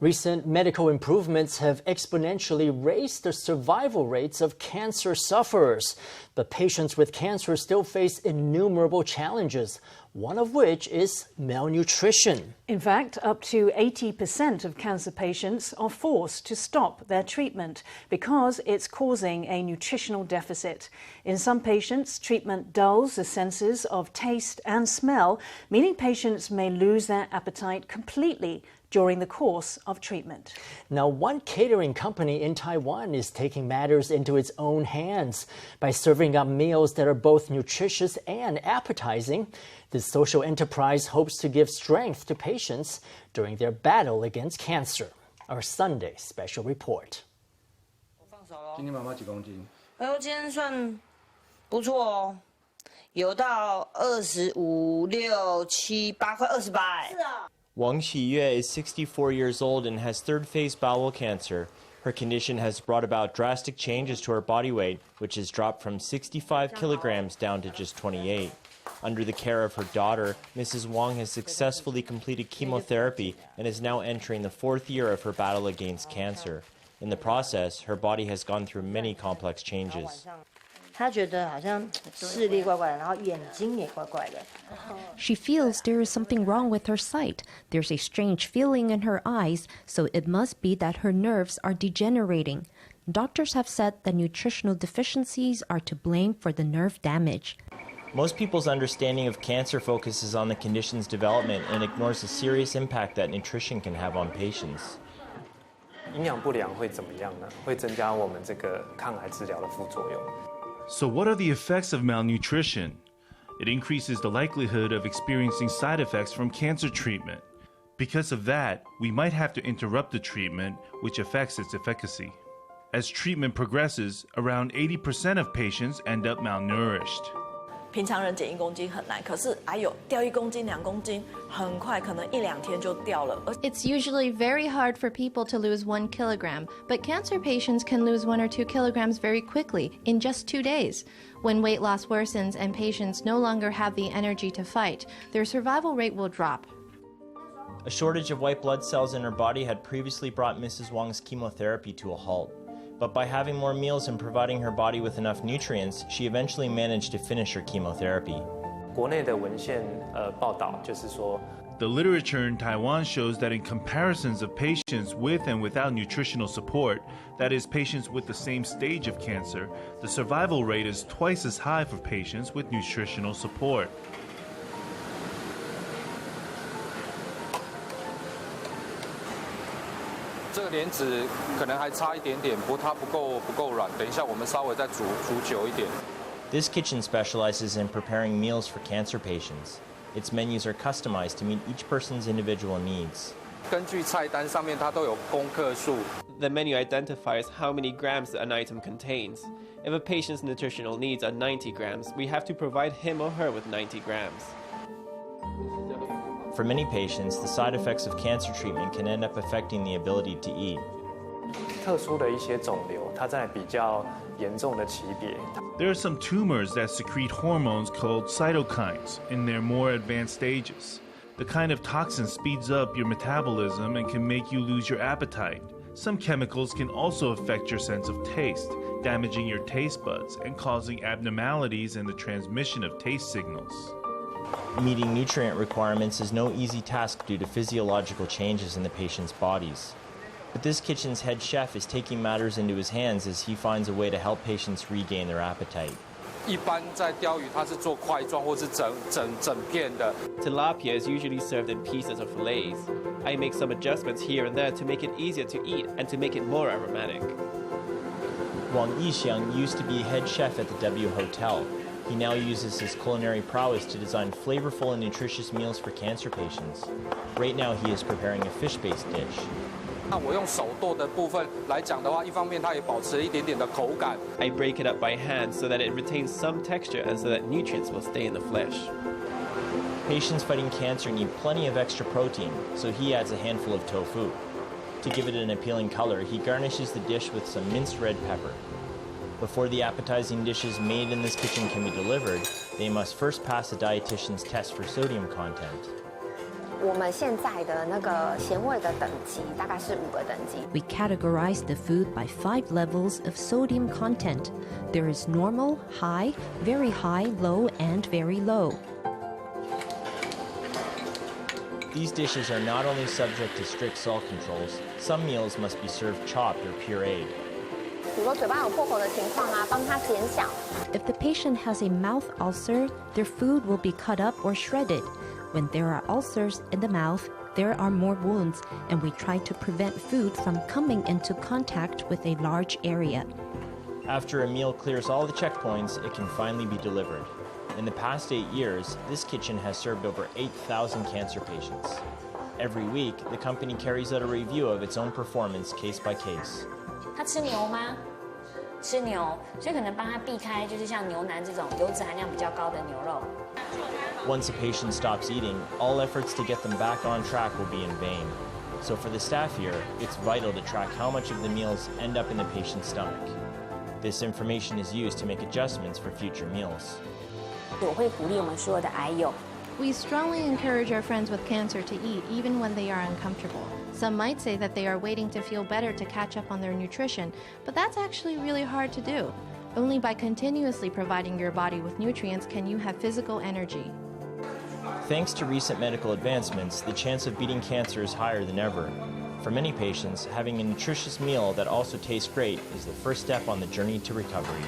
Recent medical improvements have exponentially raised the survival rates of cancer sufferers. But patients with cancer still face innumerable challenges, one of which is malnutrition. In fact, up to 80% of cancer patients are forced to stop their treatment because it's causing a nutritional deficit. In some patients, treatment dulls the senses of taste and smell, meaning patients may lose their appetite completely during the course of treatment. Now, one catering company in Taiwan is taking matters into its own hands by serving up meals that are both nutritious and appetizing. This social enterprise hopes to give strength to patients during their battle against cancer. Our Sunday special report. 今天妈妈几公斤？今天算不错哦，有到25、6、7、8，快28。是啊。 Wang Hsi-yueh is 64 years old and has third-phase bowel cancer. Her condition has brought about drastic changes to her body weight, which has dropped from 65 kilograms down to just 28. Under the care of her daughter, Mrs. Wang has successfully completed chemotherapy and is now entering the 4th year of her battle against cancer. In the process, her body has gone through many complex changes. She feels there is something wrong with her sight. There's a strange feeling in her eyes, so it must be that her nerves are degenerating. Doctors have said that nutritional deficiencies are to blame for the nerve damage. Most people's understanding of cancer focuses on the condition's development and ignores the serious impact that nutrition can have on patients. 营养不良会怎么样呢？会增加我们这个抗癌治疗的副作用。 So what are the effects of malnutrition? It increases the likelihood of experiencing side effects from cancer treatment. Because of that, we might have to interrupt the treatment, which affects its efficacy. As treatment progresses, around 80% of patients end up malnourished. 平常人减1公斤很难，可是掉1公斤、2公斤，很快可能1、2天就掉了。 It's usually very hard for people to lose 1 kilogram, but cancer patients can lose 1 or 2 kilograms very quickly in just 2 days. When weight loss worsens and patients no longer have the energy to fight, their survival rate will drop. A shortage of white blood cells in her body had previously brought Mrs. Wang's chemotherapy to a halt. But by having more meals and providing her body with enough nutrients, she eventually managed to finish her chemotherapy. 国内的文献报道就是说。 The literature in Taiwan shows that in comparisons of patients with and without nutritional support, that is, patients with the same stage of cancer, the survival rate is twice as high for patients with nutritional support. 这个莲子可能还差一点点，不过它不够软。等一下我们稍微再煮久一点。 This kitchen specializes in preparing meals for cancer patients. Its menus are customized to meet each person's individual needs. 根据菜单上面它都有公克数。 The menu identifies how many grams an item contains. If a patient's nutritional needs are 90 grams, we have to provide him or her with 90 grams. For many patients, the side effects of cancer treatment can end up affecting the ability to eat. 特殊的一些肿瘤，它在比较严重的级别。 There are some tumors that secrete hormones called cytokines in their more advanced stages. The kind of toxin speeds up your metabolism and can make you lose your appetite. Some chemicals can also affect your sense of taste, damaging your taste buds and causing abnormalities in the transmission of taste signals. Meeting nutrient requirements is no easy task due to physiological changes in the patient's bodies. But this kitchen's head chef is taking matters into his hands as he finds a way to help patients regain their appetite. 一般在鲷鱼它是做块状或是整片的。 Tilapia is usually served in pieces or fillets. I make some adjustments here and there to make it easier to eat and to make it more aromatic. Wang I-hsiang used to be head chef at the W Hotel. He now uses his culinary prowess to design flavorful and nutritious meals for cancer patients. Right now he is preparing a fish-based dish. 那我用手剁的部分来讲的话，一方面它也保持了一点点的口感。 I break it up by hand so that it retains some texture and so that nutrients will stay in the flesh. Patients fighting cancer need plenty of extra protein, so he adds a handful of tofu. To give it an appealing color, he garnishes the dish with some minced red pepper. Before the appetizing dishes made in this kitchen can be delivered, they must first pass a dietitian's test for sodium content. 我们现在的那个咸味的等级大概是5个等级。 We categorize the food by 5 levels of sodium content. There is normal, high, very high, low, and very low. These dishes are not only subject to strict salt controls, some meals must be served chopped or pureed. 比如说嘴巴有破口的情况啊，帮它减小。 If the patient has a mouth ulcer, their food will be cut up or shredded. When there are ulcers in the mouth, there are more wounds, and we try to prevent food from coming into contact with a large area. After a meal clears all the checkpoints, it can finally be delivered. In the past 8 years, this kitchen has served over 8,000 cancer patients. Every week, the company carries out a review of its own performance case by case. 他吃牛吗？吃牛，所以可能帮他避开，就是像牛腩这种油脂含量比较高的牛肉。 Once a patient stops eating, all efforts to get them back on track will be in vain. So for the staff here, it's vital to track how much of the meals end up in the patient's stomach. This information is used to make adjustments for future meals. 我会鼓励我们所有的癌友。 We strongly encourage our friends with cancer to eat even when they are uncomfortable. Some might say that they are waiting to feel better to catch up on their nutrition, but that's actually really hard to do. Only by continuously providing your body with nutrients can you have physical energy. Thanks to recent medical advancements, the chance of beating cancer is higher than ever. For many patients, having a nutritious meal that also tastes great is the first step on the journey to recovery.